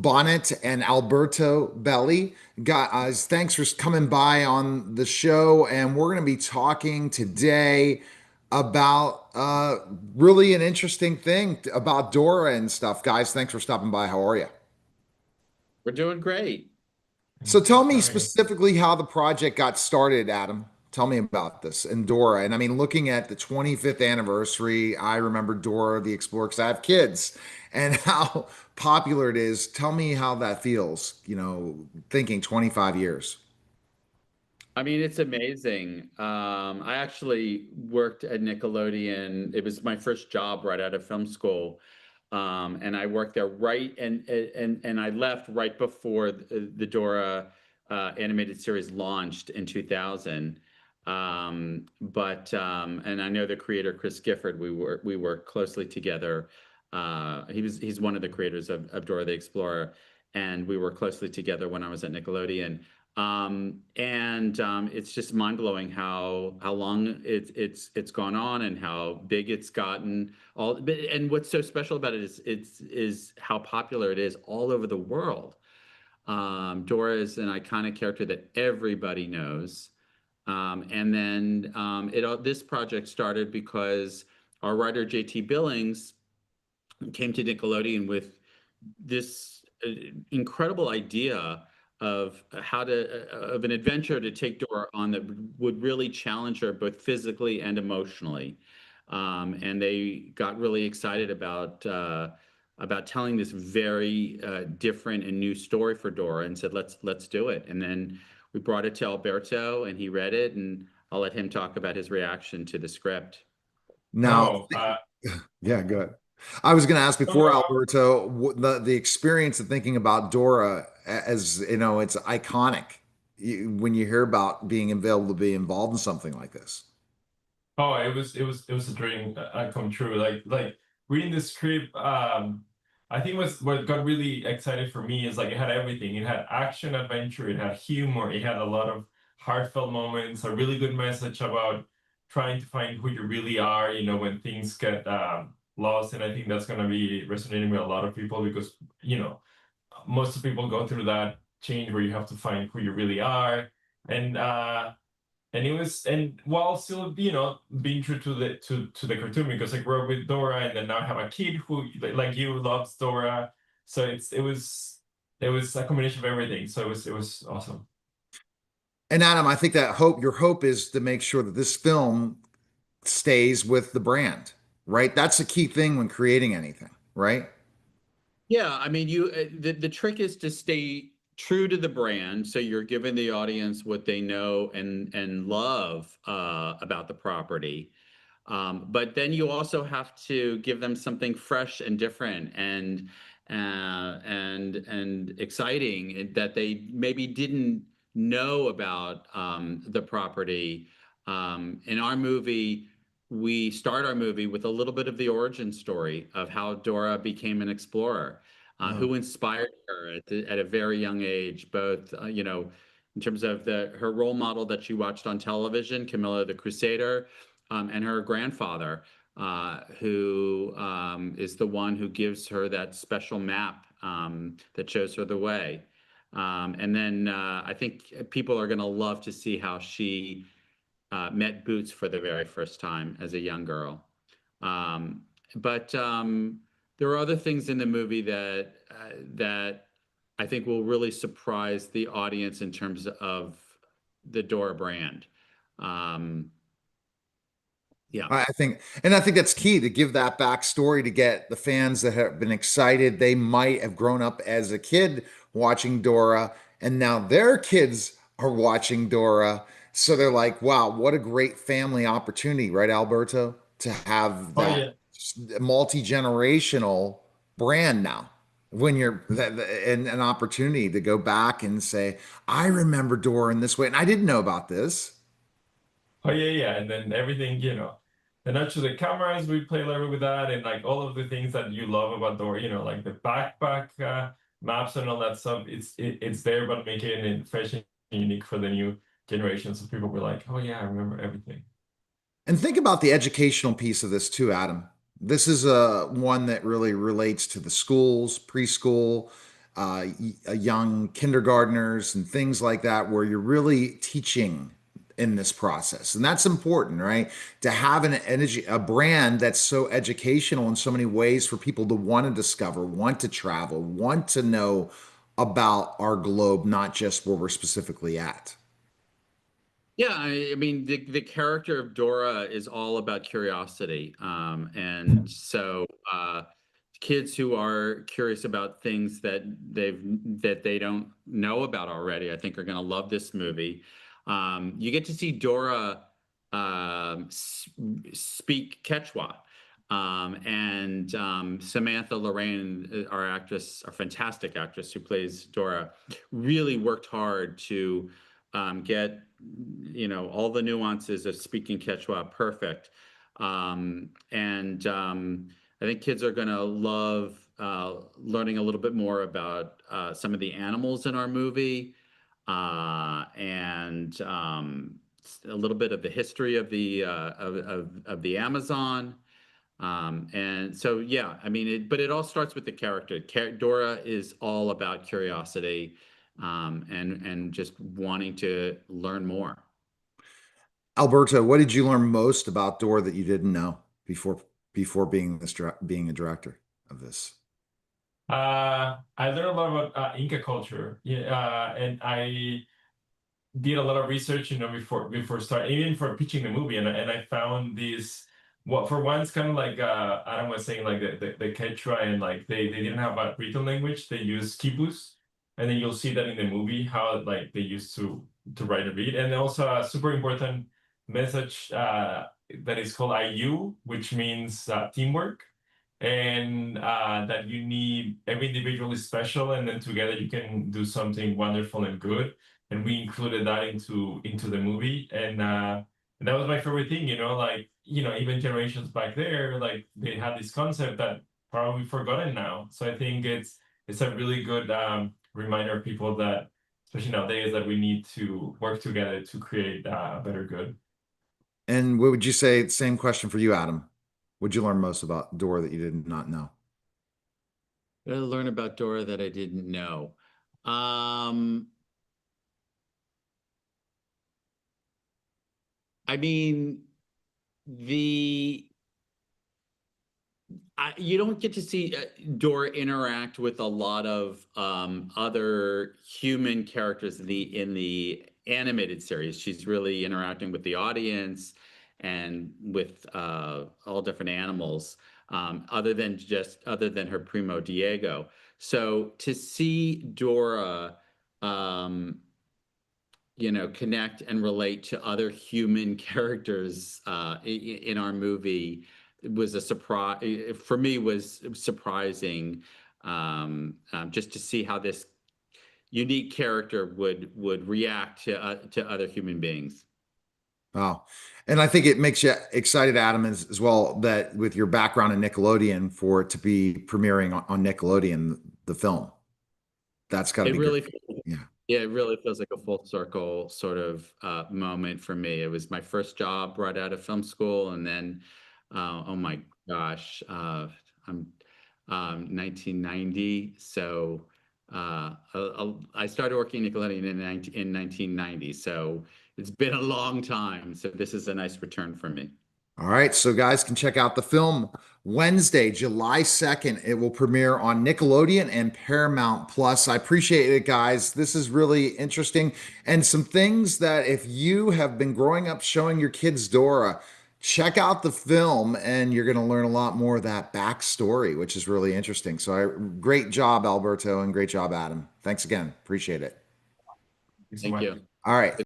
Bonnet and Alberto Belli. Guys, thanks for coming by on the show. And we're going to be talking today about really an interesting thing about Dora and stuff. Guys, thanks for stopping by. How are you? We're doing great. So tell Thanks for me having us. specifically how the project got started, Adam. Tell me about this and Dora. And I mean, looking at the 25th anniversary, I remember Dora the Explorer because I have kids and how popular it is. Tell me how that feels, thinking 25 years. I mean, it's amazing. I actually worked at Nickelodeon. It was my first job right out of film school. And I worked there and I left right before the Dora animated series launched in 2000. And I know the creator Chris Gifford. We worked closely together. He's one of the creators of Dora the Explorer, and we worked closely together when I was at Nickelodeon. It's just mind blowing how long it's gone on and how big it's gotten. And what's so special about it is how popular it is all over the world. Dora is an iconic character that everybody knows. And then this project started because our writer JT Billings came to Nickelodeon with this incredible idea of of an adventure to take Dora on that would really challenge her both physically and emotionally. And they got really excited about telling this very different and new story for Dora, and said, let's do it. And then we brought it to Alberto, and he read it, and I'll let him talk about his reaction to the script. Now, Oh, yeah, good. I was going to ask no, before Alberto, the experience of thinking about Dora as it's iconic when you hear about being able to be involved in something like this. oh, it was a dream come true. Like reading the script, I think what got really excited for me is like it had everything. It had action, adventure, it had humor, it had a lot of heartfelt moments, a really good message about trying to find who you really are, when things get lost. And I think that's gonna be resonating with a lot of people because, most of people go through that change where you have to find who you really are. And while still, being true to the cartoon, because I grew up with Dora and then now I have a kid who like you loves Dora. So it was a combination of everything. So it was awesome. And Adam, I think that your hope is to make sure that this film stays with the brand, right? That's the key thing when creating anything, right? Yeah, I mean, the trick is to stay true to the brand, so you're giving the audience what they know and love about the property. But then you also have to give them something fresh and different and exciting that they maybe didn't know about the property. In our movie, we start our movie with a little bit of the origin story of how Dora became an explorer, Oh, who inspired her at a very young age, both in terms of her role model that she watched on television, Camilla the Crusader, and her grandfather, who is the one who gives her that special map that shows her the way. And then I think people are going to love to see how she met Boots for the very first time as a young girl. But there are other things in the movie that I think will really surprise the audience in terms of the Dora brand. Um, yeah. I think that's key to give that backstory to get the fans that have been excited. They might have grown up as a kid watching Dora, and now their kids are watching Dora. So they're like, wow, what a great family opportunity, right, Alberto? To have Oh that yeah. multi-generational brand now. When you're and an opportunity to go back and say, I remember Dora in this way, and I didn't know about this. Oh yeah, yeah. And then everything, and actually the cameras, we play a little with that, and like all of the things that you love about Dora, like the backpack maps and all that stuff. It's there, but making it fresh and unique for the new generation. So people were like, oh yeah, I remember everything. And think about the educational piece of this too, Adam. This is one that really relates to the schools, preschool. young kindergartners and things like that, where you're really teaching in this process. And that's important, right? To have an energy, a brand that's so educational in so many ways for people to want to discover, want to travel, want to know about our globe, not just where we're specifically at. Yeah, I mean the character of Dora is all about curiosity, and so kids who are curious about things that they don't know about already, I think, are going to love this movie. You get to see Dora speak Quechua, and Samantha Lorraine, our actress, our fantastic actress who plays Dora, really worked hard to get all the nuances of speaking Quechua perfect. And I think kids are going to love learning a little bit more about some of the animals in our movie, and a little bit of the history of of the Amazon. And so, yeah, I mean, but it all starts with the character. Dora is all about curiosity, and just wanting to learn more. Alberto, what did you learn most about Dora that you didn't know before being a director of this? I learned a lot about Inca culture. Yeah, and I did a lot of research, before starting, even for pitching the movie, and I found this. What for one, it's kind of like Adam was saying, like the Quechua, and like they didn't have a written language. They used kibus, and then you'll see that in the movie how like they used to write and read, and also a super important message that is called IU, which means teamwork, and that you need every individual is special, and then together you can do something wonderful and good. And we included that into the movie, and that was my favorite thing. Like even generations back there, like they had this concept that probably forgotten now. So I think it's a really good reminder of people that, especially nowadays, that we need to work together to create a better good. And what would you say? Same question for you, Adam. What'd you learn most about Dora that you did not know? What did I learn about Dora that I didn't know? Um, I mean, the you don't get to see Dora interact with a lot of other human characters in the animated series. She's really interacting with the audience and with all different animals, other than her primo Diego. So to see Dora, um, connect and relate to other human characters in our movie was a surprise for me, was surprising, just to see how this unique character would react to other human beings. Wow. And I think it makes you excited, Adam, as well, that with your background in Nickelodeon, for it to be premiering on Nickelodeon, the film. That's got to It be great. really, Yeah. yeah, it really feels like a full circle sort of moment for me. It was my first job right out of film school, and then, oh my gosh, I'm 1990, so I started working in Nickelodeon in 1990, so it's been a long time. So this is a nice return for me. All right, so guys can check out the film Wednesday, July 2nd. It will premiere on Nickelodeon and Paramount Plus. I appreciate it, guys. This is really interesting. And some things that, if you have been growing up showing your kids Dora, check out the film and you're going to learn a lot more of that backstory, which is really interesting. So, great job, Alberto, and great job, Adam. Thanks again. Appreciate it. Thanks so Thank much. you. All right.